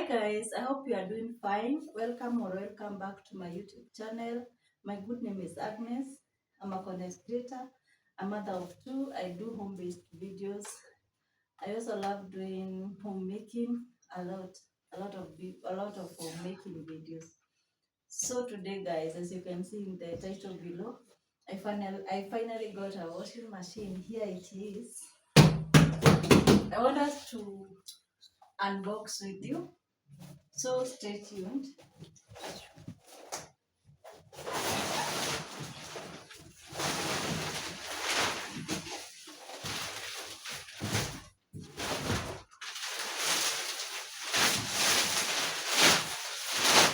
guys, I hope you are doing fine. Welcome back to my YouTube channel. My good name is Agnes. I'm a content creator, a mother of two. I do home-based videos. I also love doing homemaking, a lot of homemaking videos. So today guys, as you can see in the title below, I finally got a washing machine. Here it is. I want us to unbox with you. So stay tuned.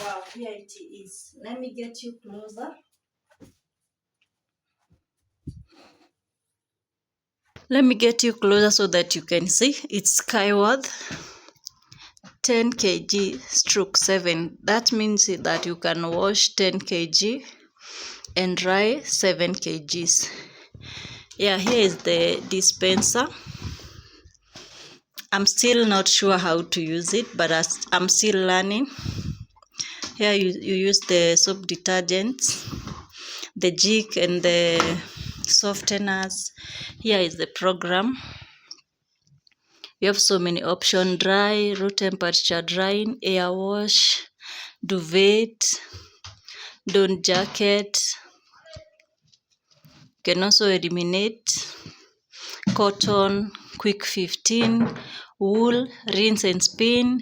Wow, here it is. Let me get you closer. Let me get you closer so that you can see. It's SKYWORTH 10 kg stroke 7. That means that you can wash 10 kg and dry 7 kgs. Yeah, here is the dispenser. I'm still not sure how to use it, but I'm still learning. Here you use the soap detergents, the jig and the softeners. Here is the program. You have so many options: dry, room temperature drying, air wash, duvet, down jacket. You can also eliminate cotton, quick 15, wool, rinse and spin.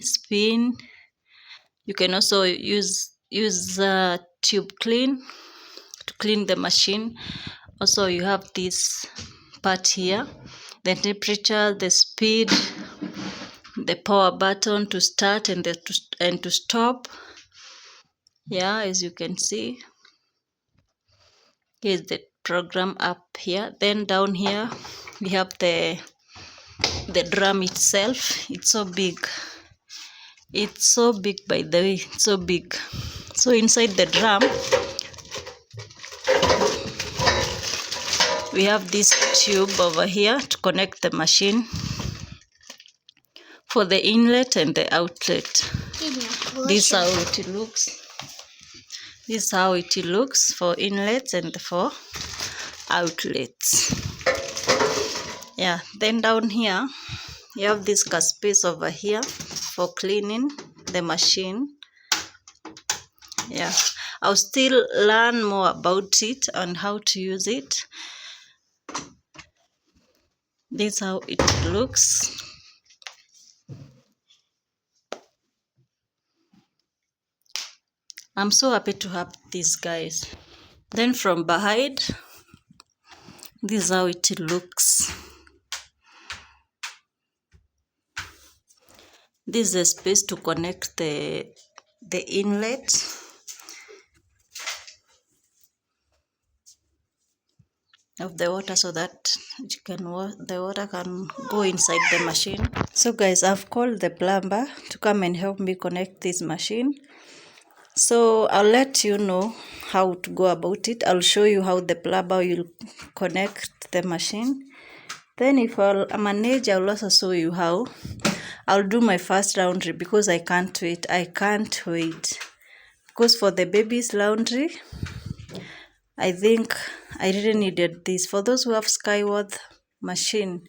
You can also use tube clean to clean the machine. Also you have this part here, the temperature, the speed, the power button to start and to stop. Yeah, as you can see, here's the program up here. Then down here we have the drum itself. It's so big. It's so big, by the way. It's so big. So inside the drum we have this tube over here to connect the machine for the inlet and the outlet. This is how it looks. This is how it looks for inlets and for outlets. Yeah, then down here you have this space over here for cleaning the machine. Yeah, I'll still learn more about it and how to use it. This is how it looks. I'm so happy to have these guys. Then from behind, this is how it looks. This is a space to connect the inlet. Of the water so that the water can go inside the machine. So guys, I've called the plumber to come and help me connect this machine. So I'll let you know how to go about it. I'll show you how the plumber will connect the machine. Then if I'll manage, I'll also show you how I'll do my first laundry, because I can't wait. Because for the baby's laundry, I think I really needed this. For those who have SKYWORTH machine,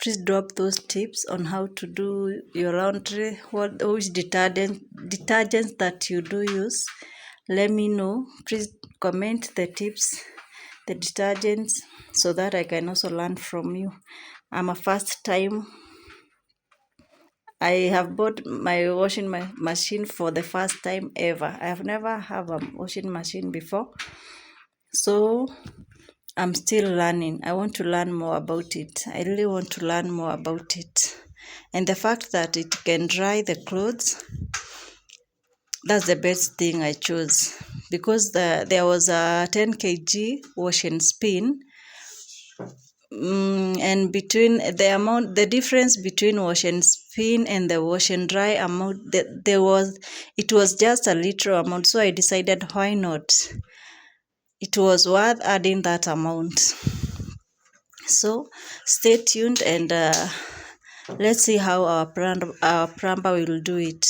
please drop those tips on how to do your laundry, which detergents that you do use. Let me know. Please comment the tips, the detergents, so that I can also learn from you. I'm a first time. I have bought my washing machine for the first time ever. I have never have a washing machine before. So I'm still learning. I want to learn more about it. I really want to learn more about it. And the fact that it can dry the clothes, that's the best thing I chose. Because there was a 10 kg wash and spin. And between the difference between wash and spin and the wash and dry amount, it was just a little amount. So I decided, why not? It was worth adding that amount. So stay tuned and Let's see how our plumber will do it.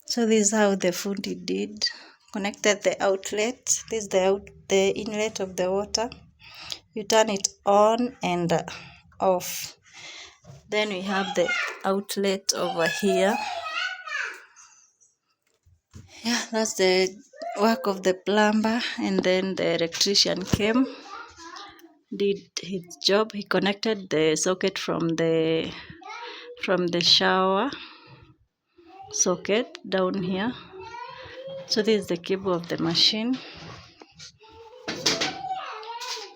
So this is how the Fundi did. Connected the outlet. This is the inlet of the water. You turn it on and off. Then we have the outlet over here. Yeah, that's the work of the plumber. And then the electrician came, did his job. He connected the socket from the shower socket down here. So this is the cable of the machine.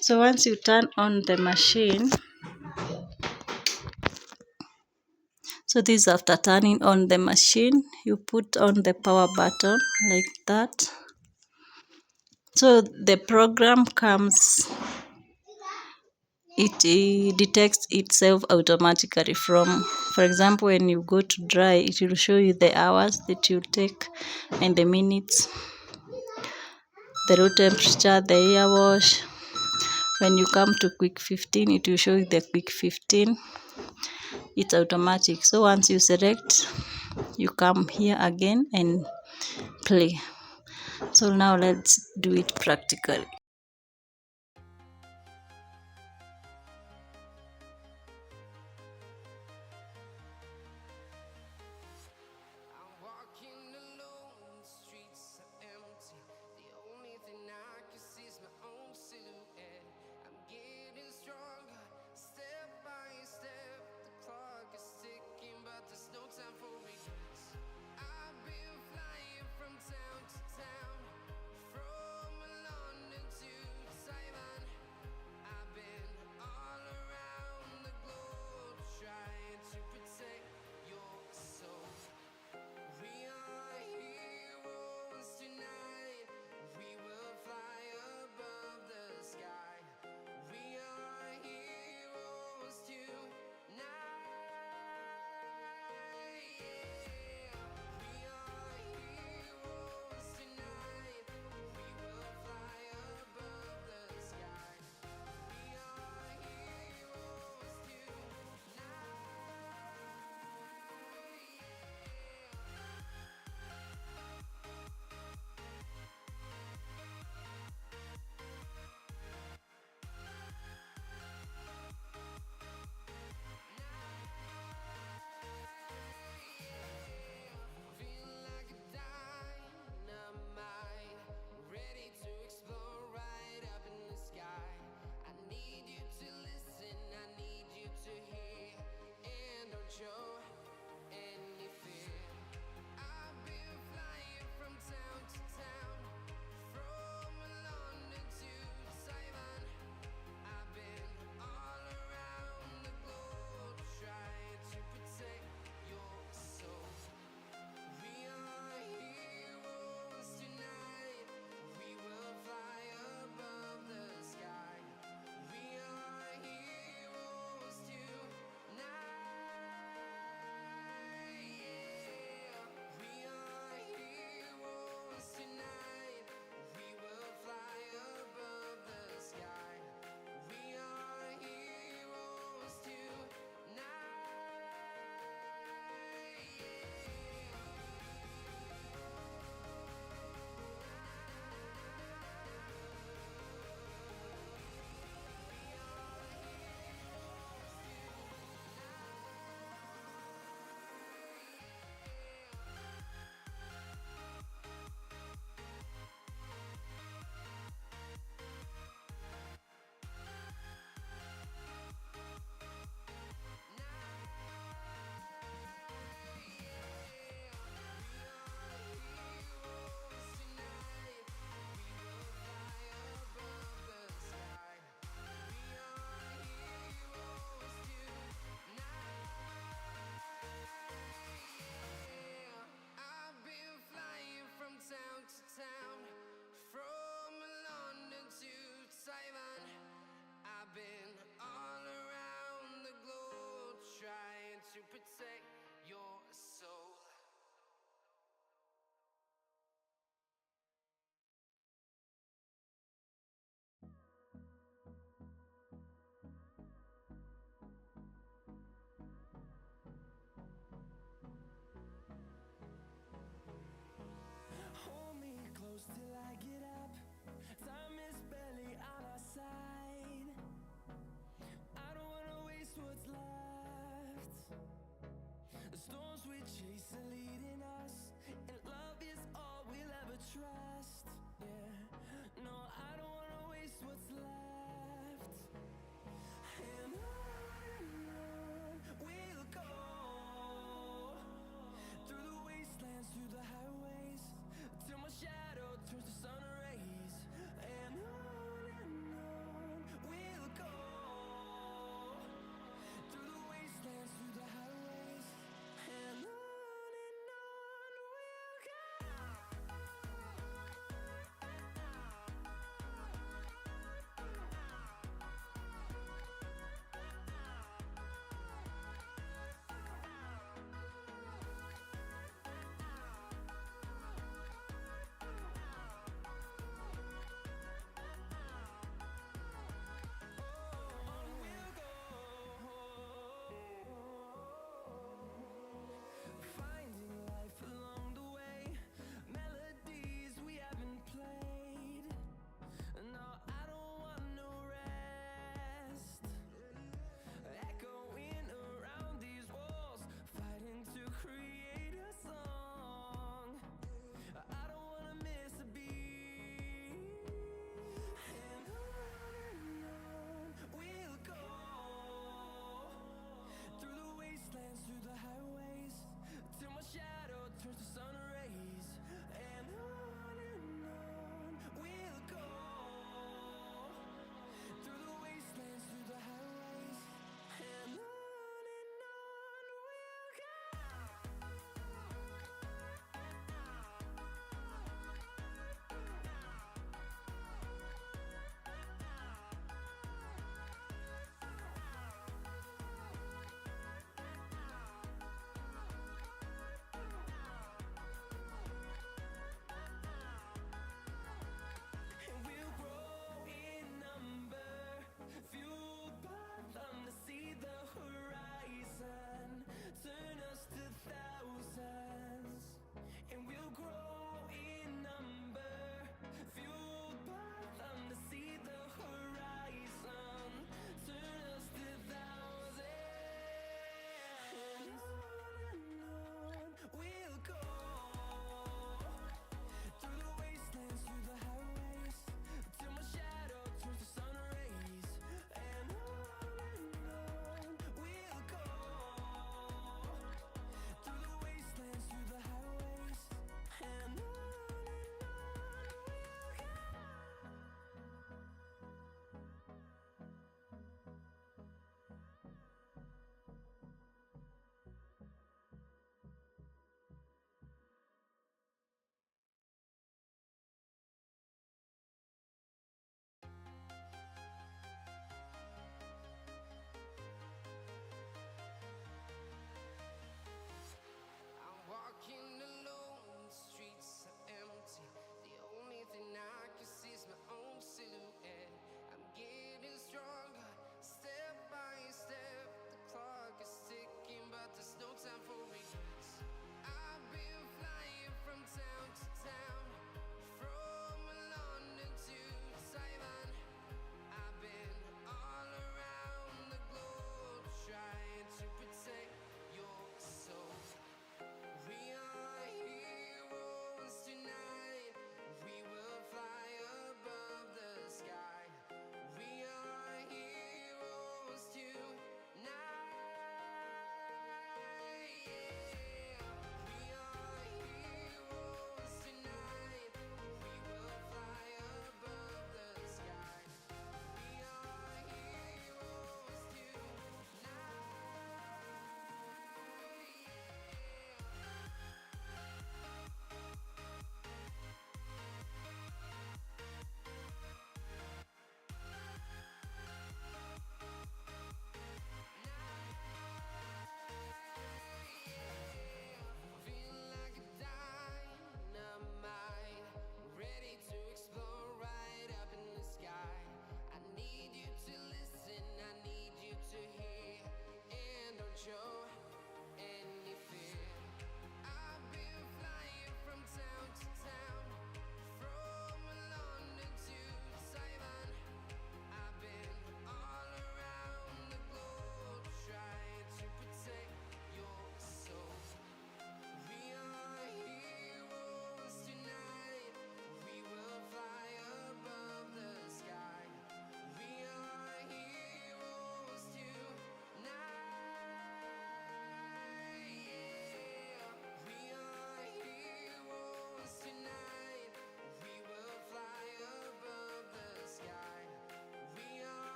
So once you turn on the machine, so this is after turning on the machine, you put on the power button like that. So the program comes, it detects itself automatically from, for example, when you go to dry, it will show you the hours that you take and the minutes, the room temperature, the air wash. When you come to quick 15, it will show you the quick 15. It's automatic. So once you select, you come here again and play. So now let's do it practically. protect your soul.